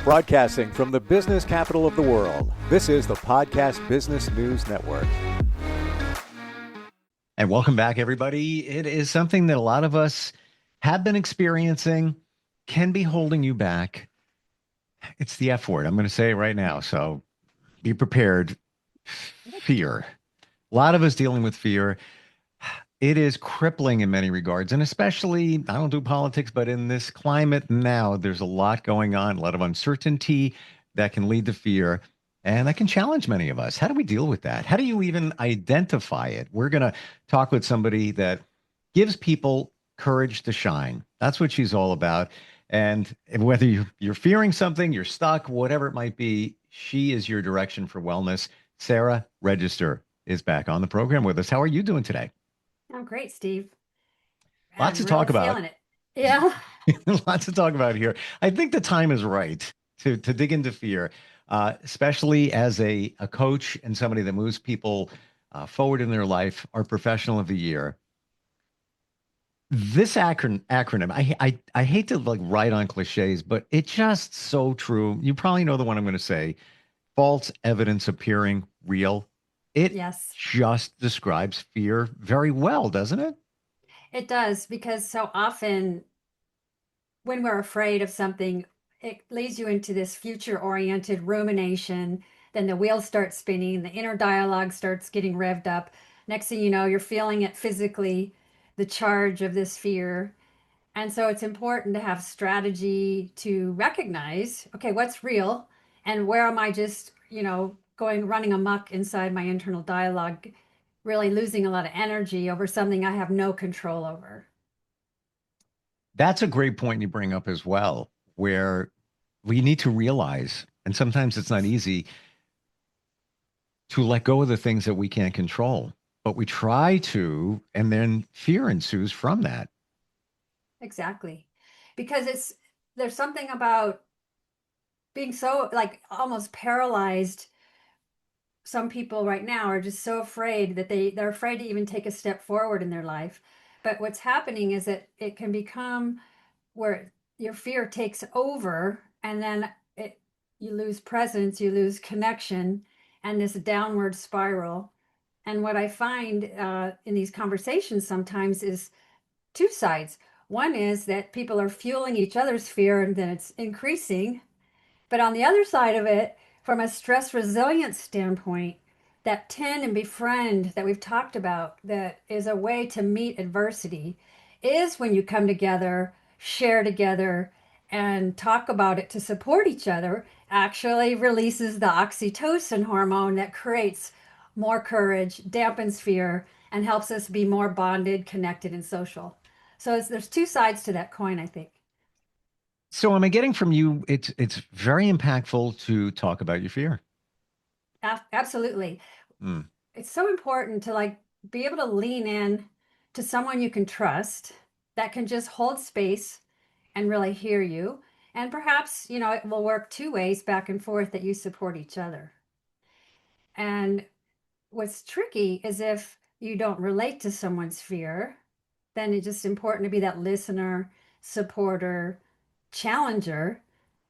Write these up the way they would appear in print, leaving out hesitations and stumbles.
Broadcasting from the business capital of the world, this is the Podcast Business News Network. And welcome back, everybody. It is something that a lot of us have been experiencing, can be holding you back. It's the F word. I'm going to say it right now. So be prepared. Fear. A lot of us dealing with fear. It is crippling in many regards. And especially, I don't do politics, but in this climate now, there's a lot going on, a lot of uncertainty that can lead to fear. And that can challenge many of us. How do we deal with that? How do you even identify it? We're going to talk with somebody that gives people courage to shine. That's what she's all about. And whether you're fearing something, you're stuck, whatever it might be, she is your direction for wellness. Sara Regester is back on the program with us. How are you doing today? I'm great, Steve. Lots I'm to really talk about. feeling it. Yeah. Lots to talk about here. I think the time is right to dig into fear, especially as a coach and somebody that moves people forward in their life, our professional of the year. This acronym, I hate to like write on cliches, but it's just so true. You probably know the one I'm going to say. False evidence appearing real. It Yes, just describes fear very well, doesn't it? it does. Because so often when we're afraid of something, it leads you into this future oriented rumination. Then the wheels start spinning, the inner dialogue starts getting revved up. Next thing you know, you're feeling it physically, the charge of this fear. And so it's important to have strategy to recognize, okay, what's real and where am I just, going running amok inside my internal dialogue, really losing a lot of energy over something I have no control over. That's a great point you bring up as well, where we need to realize, and sometimes it's not easy to let go of the things that we can't control, but we try to, and then fear ensues from that. Exactly. Because there's something about being so like almost paralyzed. Some people right now are just so afraid that they're afraid to even take a step forward in their life. But what's happening is that it can become where your fear takes over, and then you lose presence, you lose connection, and this downward spiral. And what I find in these conversations sometimes is two sides. One is that people are fueling each other's fear and then it's increasing. But on the other side of it, from a stress resilience standpoint, that tend and befriend that we've talked about, that is a way to meet adversity, is when you come together, share together, and talk about it to support each other, actually releases the oxytocin hormone that creates more courage, dampens fear, and helps us be more bonded, connected, and social. So there's two sides to that coin, I think. So am I getting from you, it's very impactful to talk about your fear. Absolutely. Mm. It's so important to like be able to lean in to someone you can trust that can just hold space and really hear you. And perhaps, it will work two ways back and forth that you support each other. And what's tricky is if you don't relate to someone's fear, then it's just important to be that listener, supporter, challenger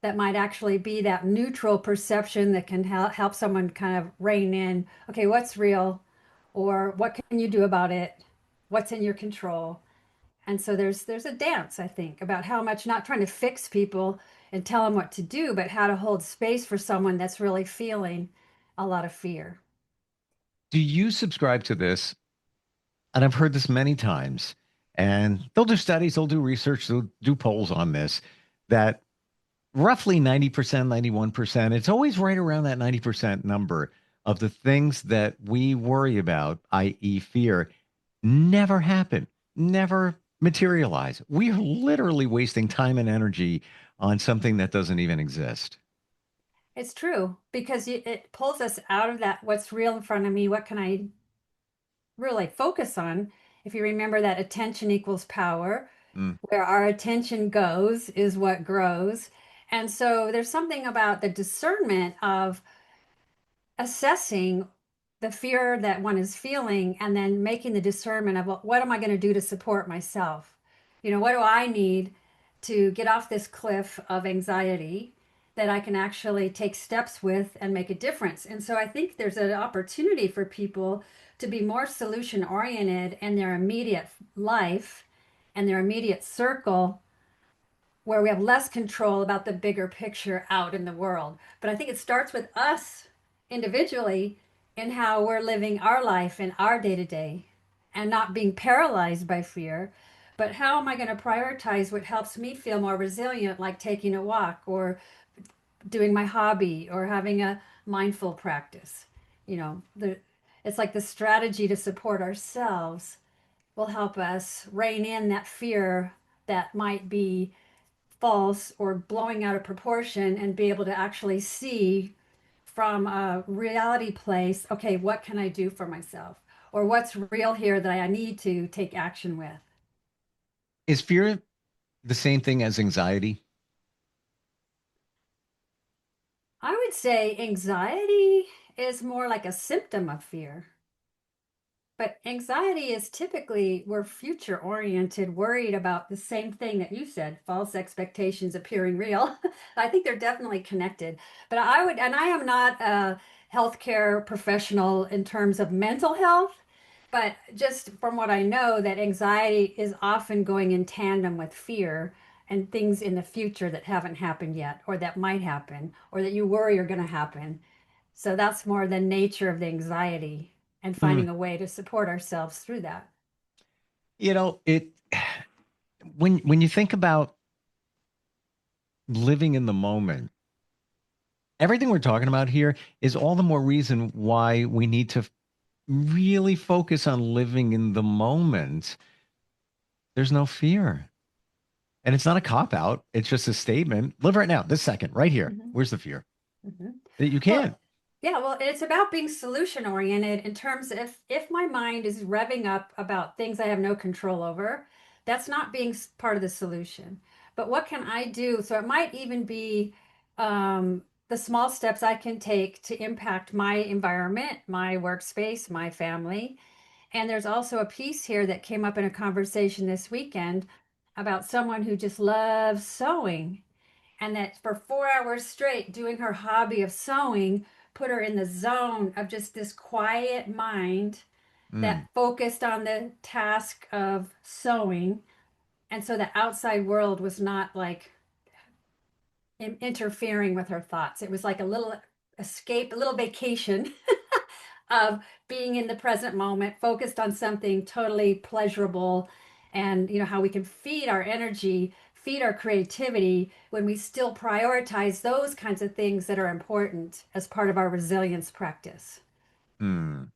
that might actually be that neutral perception that can help someone kind of rein in, okay, what's real, or what can you do about it? What's in your control? And so there's a dance, I think, about how much not trying to fix people and tell them what to do, but how to hold space for someone that's really feeling a lot of fear. Do you subscribe to this? And I've heard this many times, and they'll do studies, they'll do research, they'll do polls on this, that roughly 90%, 91%, it's always right around that 90% number of the things that we worry about, i.e., fear, never happen, never materialize. We are literally wasting time and energy on something that doesn't even exist. It's true because it pulls us out of that what's real in front of me, what can I really focus on. If you remember that attention equals power, Mm. where our attention goes is what grows. And so there's something about the discernment of assessing the fear that one is feeling and then making the discernment of, well, what am I going to do to support myself? What do I need to get off this cliff of anxiety? that I can actually take steps with and make a difference. And so I think there's an opportunity for people to be more solution oriented in their immediate life and their immediate circle, where we have less control about the bigger picture out in the world. But I think it starts with us individually in how we're living our life in our day to day and not being paralyzed by fear. But how am I going to prioritize what helps me feel more resilient, like taking a walk or doing my hobby or having a mindful practice? It's like the strategy to support ourselves will help us rein in that fear that might be false or blowing out of proportion, and be able to actually see from a reality place, okay, what can I do for myself? Or what's real here that I need to take action with? Is fear the same thing as anxiety? I would say anxiety is more like a symptom of fear. But anxiety is typically we're future oriented, worried about the same thing that you said, false expectations appearing real. I think they're definitely connected. But and I am not a healthcare professional in terms of mental health, but just from what I know, that anxiety is often going in tandem with fear and things in the future that haven't happened yet, or that might happen, or that you worry are going to happen. So that's more the nature of the anxiety, and Mm, finding a way to support ourselves through that. it when you think about living in the moment, everything we're talking about here is all the more reason why we need to really focus on living in the moment. There's no fear. And it's not a cop out. It's just a statement. Live right now, this second, right here. Mhm, Where's the fear? mhm. That you Well, can't. yeah, well, it's about being solution oriented in terms of if my mind is revving up about things I have no control over, that's not being part of the solution. But what can I do? So it might even be the small steps I can take to impact my environment, my workspace, my family. And there's also a piece here that came up in a conversation this weekend about someone who just loves sewing, and that for 4 hours straight doing her hobby of sewing put her in the zone of just this quiet mind Mm, that focused on the task of sewing. And so the outside world was not like interfering with her thoughts. It was like a little escape, a little vacation of being in the present moment, focused on something totally pleasurable. And how we can feed our energy, feed our creativity when we still prioritize those kinds of things that are important as part of our resilience practice. mm.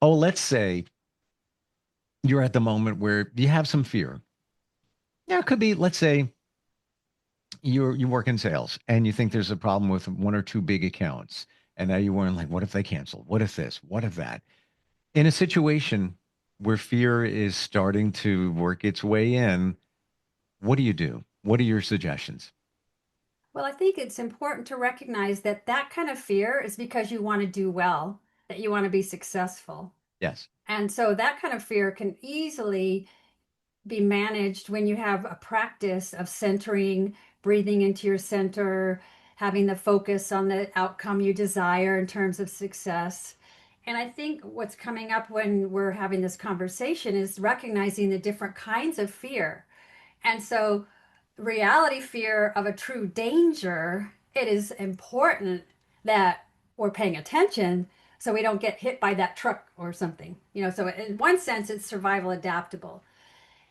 Oh, let's say you're at the moment where you have some fear. Yeah, it could be, let's say you work in sales and you think there's a problem with one or two big accounts. And now you're wondering, like, what if they cancel? What if this? What if that? In a situation where fear is starting to work its way in, what do you do? What are your suggestions? Well, I think it's important to recognize that that kind of fear is because you want to do well, that you want to be successful. Yes. And so that kind of fear can easily be managed when you have a practice of centering, breathing into your center, having the focus on the outcome you desire in terms of success. And I think what's coming up when we're having this conversation is recognizing the different kinds of fear. And so, reality fear of a true danger, it is important that we're paying attention so we don't get hit by that truck or something. So in one sense, it's survival adaptable.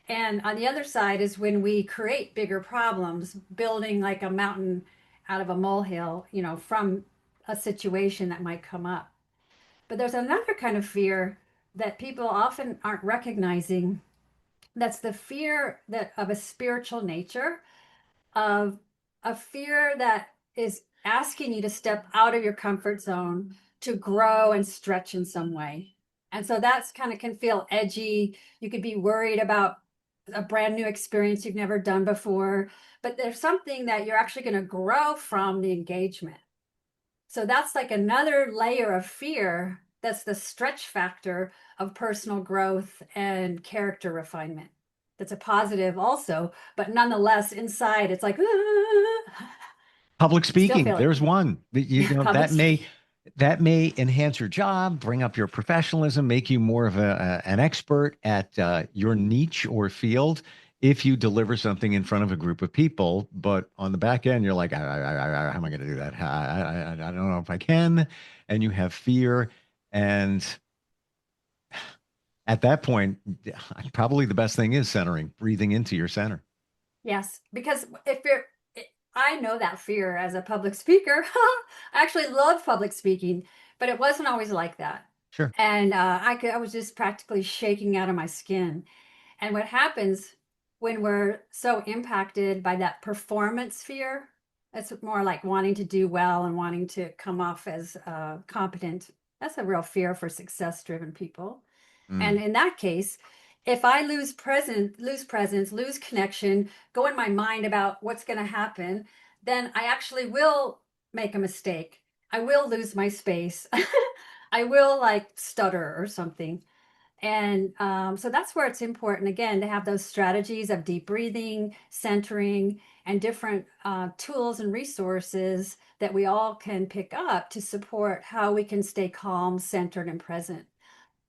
And on the other side is when we create bigger problems, building like a mountain out of a molehill, from a situation that might come up. But there's another kind of fear that people often aren't recognizing. That's the fear that of a spiritual nature, of a fear that is asking you to step out of your comfort zone to grow and stretch in some way. And so that's kind of can feel edgy. You could be worried about a brand new experience you've never done before, but there's something that you're actually going to grow from the engagement. So that's like another layer of fear. That's the stretch factor of personal growth and character refinement. That's a positive also, but nonetheless, inside it's like, "Ah." Public Still speaking, feel it. there's one. Public speaking. That may enhance your job, bring up your professionalism, make you more of an expert at your niche or field if you deliver something in front of a group of people. But on the back end, you're like, how am I going to do that? I don't know if I can. And you have fear. And at that point, probably the best thing is centering, breathing into your center. Yes, because if you're, I know that fear as a public speaker. I actually love public speaking, but it wasn't always like that. Sure. And I was just practically shaking out of my skin. And what happens when we're so impacted by that performance fear, it's more like wanting to do well and wanting to come off as competent. That's a real fear for success-driven people. And Mm. in that case, if I lose presence, lose connection, go in my mind about what's going to happen, then I actually will make a mistake. I will lose my space. I will like stutter or something. And so that's where it's important, again, to have those strategies of deep breathing, centering, and different tools and resources that we all can pick up to support how we can stay calm, centered, and present.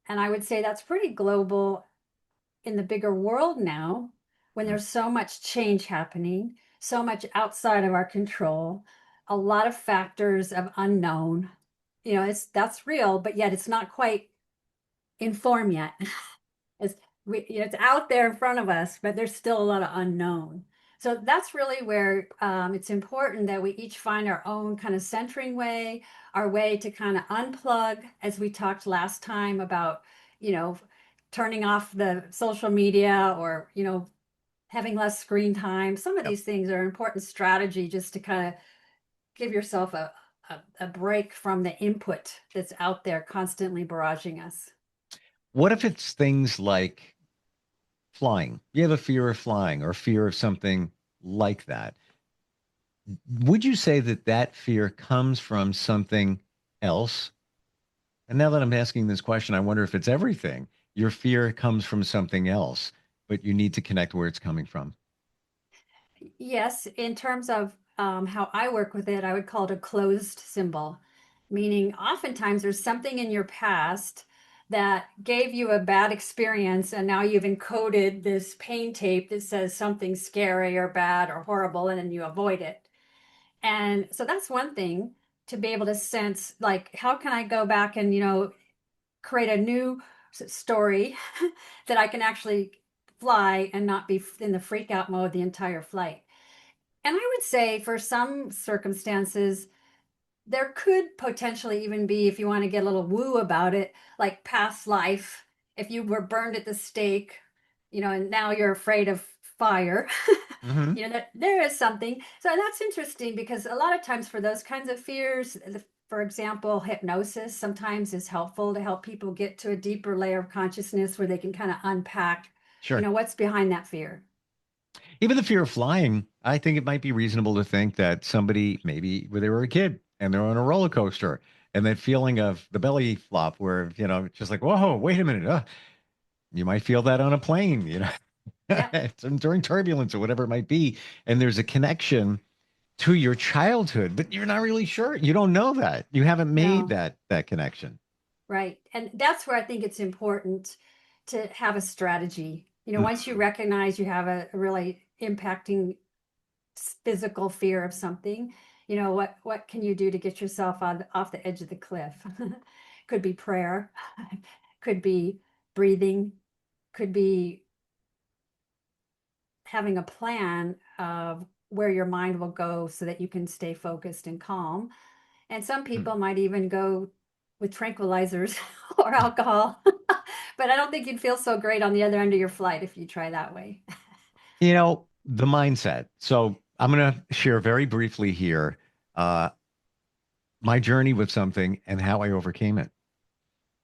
And I would say that's pretty global in the bigger world now when Mm. there's so much change happening, so much outside of our control, a lot of factors of unknown. That's real, but yet it's not quite in form yet. It's it's out there in front of us, but there's still a lot of unknown. So that's really where it's important that we each find our own kind of centering way, our way to kind of unplug, as we talked last time about, you know, turning off the social media or, having less screen time. Some of Yep. these things are important strategy just to kind of give yourself a break from the input that's out there constantly barraging us. What if it's things like flying? You have a fear of flying or fear of something like that. Would you say that that fear comes from something else? And now that I'm asking this question, I wonder if it's everything. Your fear comes from something else, but you need to connect where it's coming from. Yes, in terms of how I work with it, I would call it a closed symbol, meaning oftentimes there's something in your past that gave you a bad experience, and now you've encoded this pain tape that says something scary or bad or horrible, and then you avoid it. And so that's one thing to be able to sense, like, how can I go back and, create a new story that I can actually fly and not be in the freak out mode the entire flight. And I would say for some circumstances, there could potentially even be, if you want to get a little woo about it, like past life. If you were burned at the stake, and now you're afraid of fire, Hmm. that there is something. So that's interesting because a lot of times for those kinds of fears, for example, hypnosis sometimes is helpful to help people get to a deeper layer of consciousness where they can kind of unpack, Sure. what's behind that fear. Even the fear of flying, I think it might be reasonable to think that somebody, maybe when they were a kid and they're on a roller coaster, and that feeling of the belly flop where, it's just like, whoa, wait a minute. You might feel that on a plane, Yeah. during turbulence or whatever it might be. And there's a connection to your childhood, but you're not really sure. You don't know that. You haven't made No. that connection. Right. And that's where I think it's important to have a strategy. Once you Mhm. recognize you have a really impacting physical fear of something, what can you do to get yourself off the edge of the cliff? Could be prayer, could be breathing, could be having a plan of where your mind will go so that you can stay focused and calm. And some Hmm. people might even go with tranquilizers or alcohol. But I don't think you'd feel so great on the other end of your flight if you try that way. The mindset. So I'm going to share very briefly here uh, my journey with something and how I overcame it.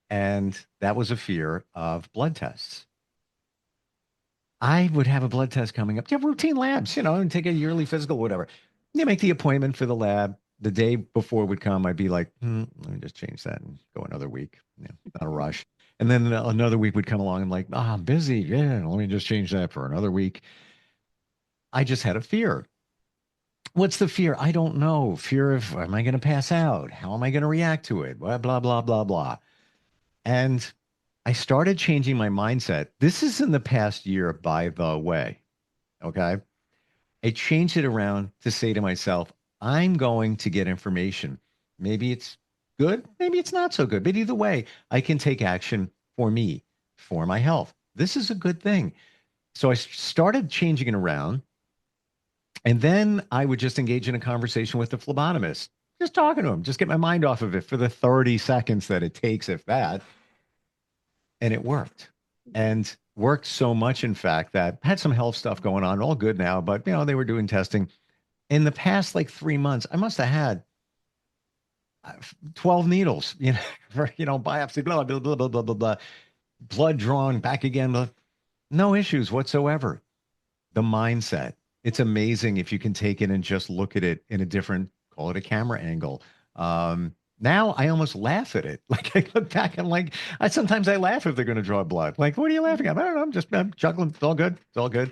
And that was a fear of blood tests. I would have a blood test coming up. You have routine labs, and take a yearly physical, whatever. You make the appointment for the lab. The day before would come, I'd be like, let me just change that and go another week. Yeah, not a rush. And then another week would come along and like, I'm busy. Yeah, let me just change that for another week. I just had a fear. What's the fear? I don't know. Fear of, am I going to pass out? How am I going to react to it? Blah, blah, blah, blah, blah. And I started changing my mindset. This is in the past year, by the way. Okay. I changed it around to say to myself, I'm going to get information. Maybe it's good, maybe it's not so good, but either way, I can take action for me, for my health. This is a good thing. So I started changing it around. And then I would just engage in a conversation with the phlebotomist, just talking to him, just get my mind off of it for the 30 seconds that it takes, if that. And it worked. And worked so much, in fact, that had some health stuff going on, all good now, but they were doing testing. In the past like 3 months, I must have had 12 needles, for, biopsy, blah, blah, blah, blah, blah, blah, blah, blood drawn back again. No issues whatsoever. The mindset. It's amazing if you can take it and just look at it in a different, call it a camera angle. Now I almost laugh at it. Like I look back and like, sometimes I laugh if they're going to draw blood. Like, what are you laughing at? I don't know. I'm chuckling. It's all good. It's all good.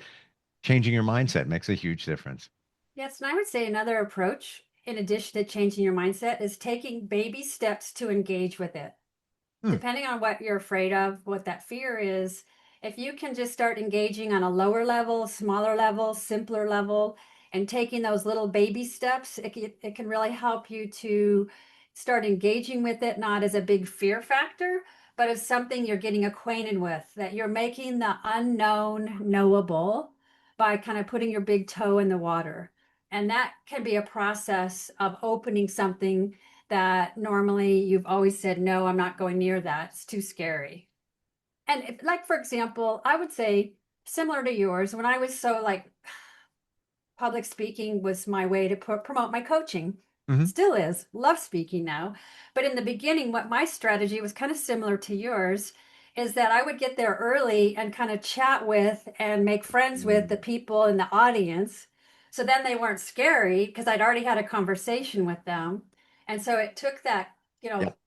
Changing your mindset makes a huge difference. Yes, and I would say another approach, in addition to changing your mindset, is taking baby steps to engage with it. Hmm. Depending on what you're afraid of, what that fear is, if you can just start engaging on a lower level, smaller level, simpler level, and taking those little baby steps, it can really help you to start engaging with it, not as a big fear factor, but as something you're getting acquainted with, that you're making the unknown knowable by kind of putting your big toe in the water. And that can be a process of opening something that normally you've always said, no, I'm not going near that. It's too scary. And if, like, for example, I would say similar to yours, when I was so like public speaking was my way to promote my coaching. Mhm. Still is. Love speaking now. But in the beginning, what my strategy was kind of similar to yours is that I would get there early and kind of chat with and make friends with the Mm. people in the audience. So then they weren't scary because I'd already had a conversation with them. And so it took that, Yep.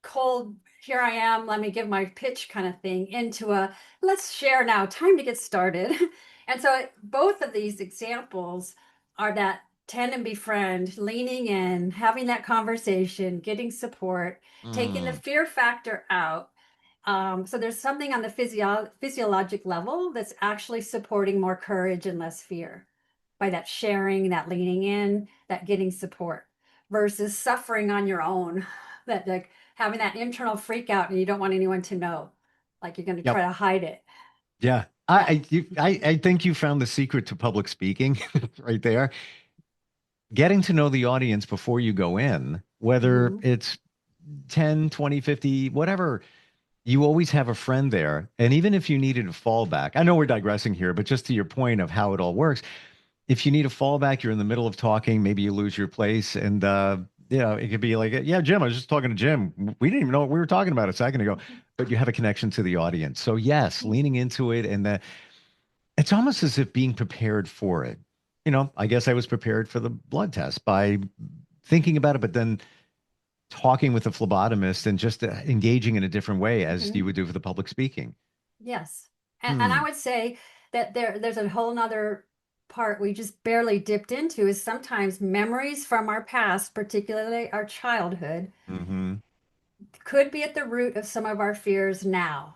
cold, here I am, let me give my pitch kind of thing into a let's share now, time to get started. And so both of these examples are that tend and befriend, leaning in, having that conversation, getting support, taking the Mm. fear factor out. So there's something on the physiologic level that's actually supporting more courage and less fear by that sharing, that leaning in, that getting support versus suffering on your own, that like having that internal freak out and you don't want anyone to know, like you're going to try Yep. to hide it. Yeah. Yeah. I think you found the secret to public speaking right there. Getting to know the audience before you go in, whether Mhm. it's 10, 20, 50, whatever, you always have a friend there. And even if you needed a fallback, I know we're digressing here, but just to your point of how it all works, if you need a fallback, you're in the middle of talking, maybe you lose your place. And, it could be like, yeah, Jim, I was just talking to Jim. We didn't even know what we were talking about a second ago, but you have a connection to the audience. So, yes, leaning into it. And it's almost as if being prepared for it. I guess I was prepared for the blood test by thinking about it, but then talking with a phlebotomist and just engaging in a different way as you Mhm. would do for the public speaking. Yes. And I Hmm. would say that there's a whole nother part we just barely dipped into is sometimes memories from our past, particularly our childhood, Hmm. could be at the root of some of our fears now.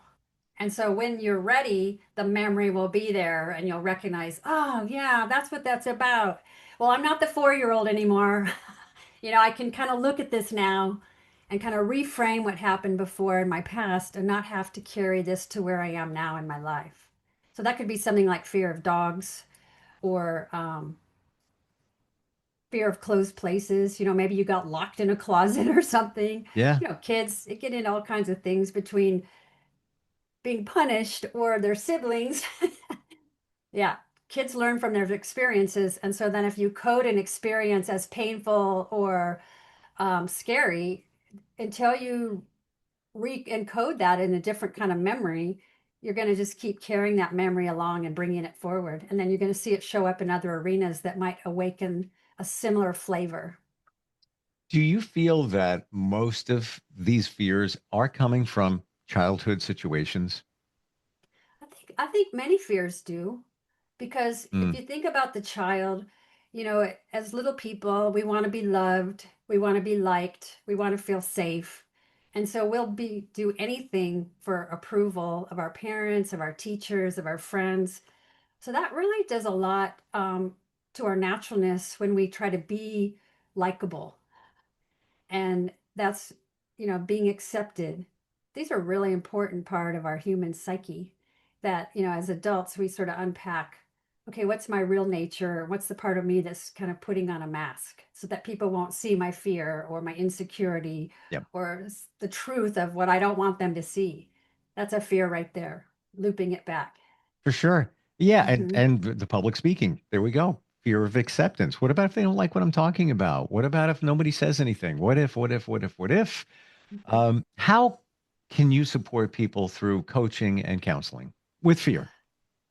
And so when you're ready, the memory will be there and you'll recognize, oh, yeah, that's what that's about. Well, I'm not the 4-year-old anymore. I can kind of look at this now and kind of reframe what happened before in my past and not have to carry this to where I am now in my life. So that could be something like fear of dogs or fear of closed places. Maybe you got locked in a closet or something. Yeah. Kids it get into all kinds of things between being punished or their siblings. Yeah, kids learn from their experiences. And so then if you code an experience as painful or scary, until you re-encode that in a different kind of memory, you're going to just keep carrying that memory along and bringing it forward. And then you're going to see it show up in other arenas that might awaken a similar flavor. Do you feel that most of these fears are coming from childhood situations? I think many fears do, because if Mm. you think about the child, You know, as little people, we want to be loved, we want to be liked, we want to feel safe. And so we'll do anything for approval of our parents, of our teachers, of our friends. So that really does a lot to our naturalness when we try to be likable. And that's, being accepted. These are really important part of our human psyche that, as adults, we sort of unpack, okay, what's my real nature? What's the part of me that's kind of putting on a mask so that people won't see my fear or my insecurity Yep. or the truth of what I don't want them to see. That's a fear right there, looping it back. For sure. Yeah, and Hmm. and the public speaking. There we go. Fear of acceptance. What about if they don't like what I'm talking about? What about if nobody says anything? What if, what if, what if, what if? How can you support people through coaching and counseling with fear?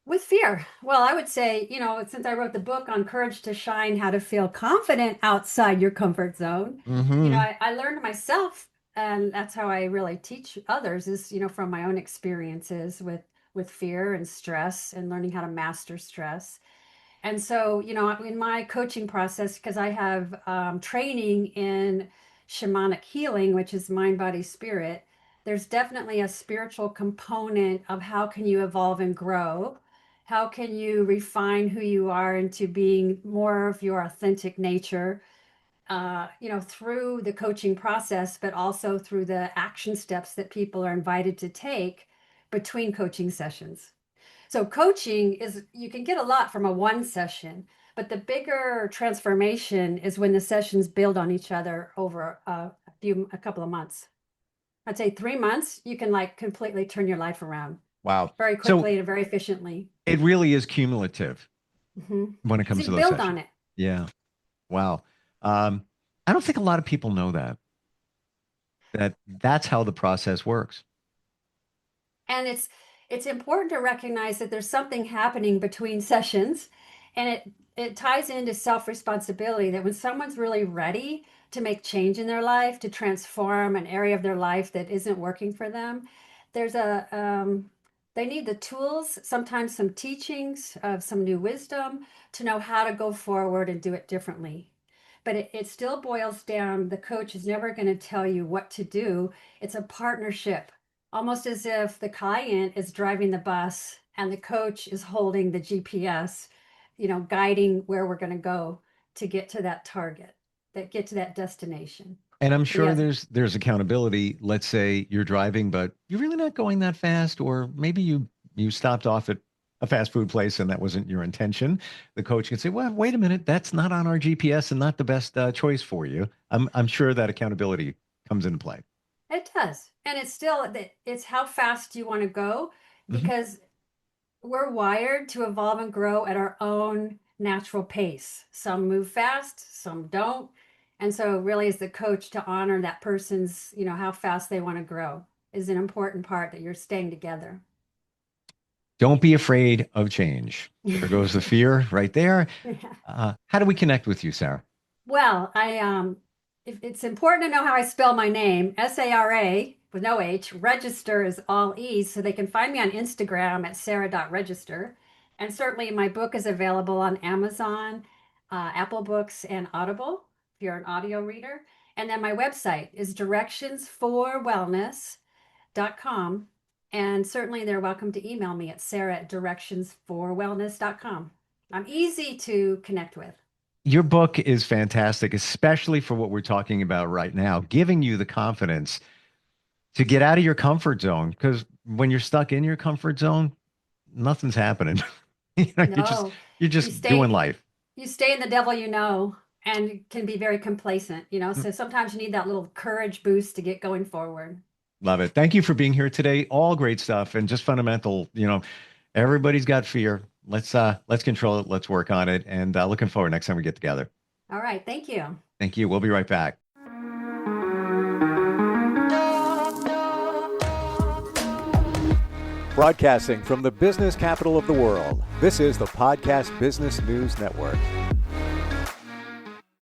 With fear. Well, I would say, since I wrote the book on Courage to Shine, how to feel confident outside your comfort zone, Hmm. I learned myself, and that's how I really teach others is, from my own experiences with fear and stress and learning how to master stress. And so, in my coaching process, because I have training in shamanic healing, which is mind, body, spirit, there's definitely a spiritual component of how can you evolve and grow? How can you refine who you are into being more of your authentic nature, through the coaching process, but also through the action steps that people are invited to take between coaching sessions. So coaching is you can get a lot from a one session, but the bigger transformation is when the sessions build on each other over a couple of months. I'd say 3 months, you can like completely turn your life around Wow. very So quickly and very efficiently. it really is cumulative Hmm. when it So comes to you those build on sessions. it. Yeah. Wow. Um, I don't think a lot of people know that that's how the process works. And it's important to recognize that there's something happening between sessions, and it ties into self-responsibility that when someone's really ready to make change in their life, to transform an area of their life that isn't working for them, there's a they need the tools, sometimes some teachings of some new wisdom to know how to go forward and do it differently. But it still boils down, the coach is never going to tell you what to do. It's a partnership, almost as if the client is driving the bus and the coach is holding the GPS, guiding where we're going to go to get to that target, that get to that destination. And I'm So sure yes, there's accountability. Let's say you're driving, but you're really not going that fast, or maybe you stopped off at a fast food place and that wasn't your intention. The coach can say, "Well, wait a minute, that's not on our GPS and not the best choice for you." I'm sure that accountability comes into play. it does. And it's still, it's how fast you want to go, Mhm. because we're wired to evolve and grow at our own natural pace. Some move fast, some don't. And so really as the coach to honor that person's, how fast they want to grow is an important part that you're staying together. Don't be afraid of change. There goes the fear right there. How do we connect with you, Sarah? Well, if it's important to know how I spell my name, Sara with no H, register is all E's, so they can find me on Instagram at sarah.register. And certainly my book is available on Amazon, Apple Books, and Audible if you're an audio reader. And then my website is directionsforwellness.com. And certainly they're welcome to email me at sarah@directionsforwellness.com. I'm easy to connect with. Your book is fantastic, especially for what we're talking about right now, giving you the confidence to get out of your comfort zone. Because when you're stuck in your comfort zone, nothing's happening. You're just No, you're you just doing stay life. you stay in the devil and can be very complacent. So sometimes you need that little courage boost to get going forward. Love it. Thank you for being here today. All great stuff and just fundamental. Everybody's got fear. Let's control it. Let's work on it. And looking forward next time we get together. All right, thank you. Thank you. We'll be right back. Broadcasting from the business capital of the world, this is the Podcast Business News Network.